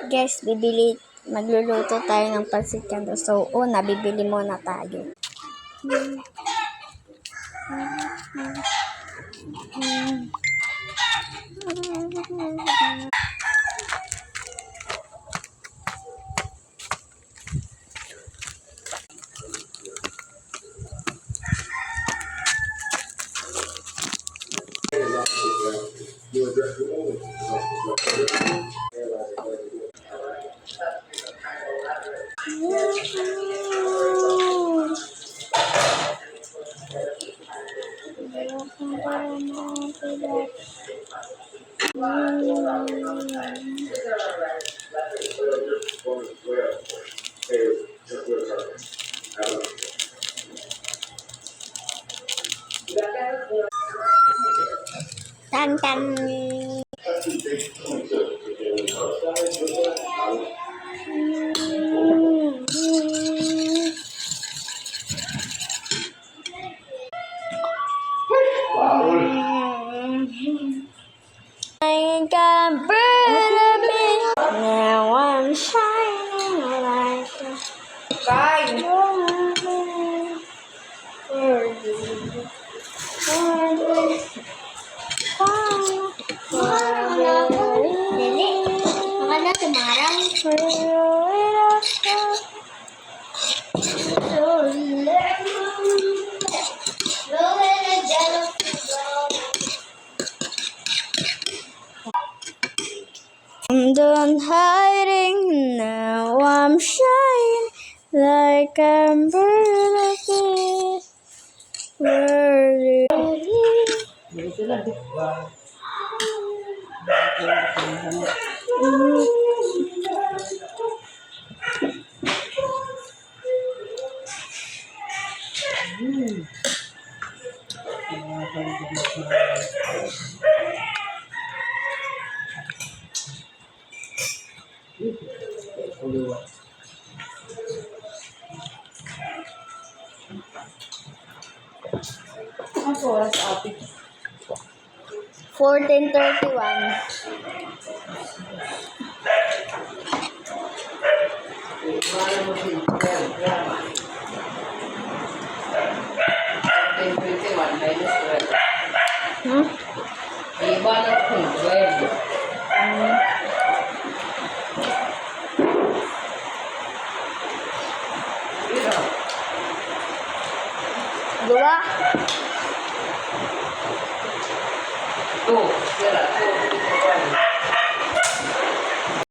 Guys, magluluto tayo ng pansit canton. So, bibili muna tayo. Tan tan. I can burn me. Now I'm shining like a diamond for you. I'm done hiding, now I'm shining like I'm burning. Ang oras, ate? 14:31.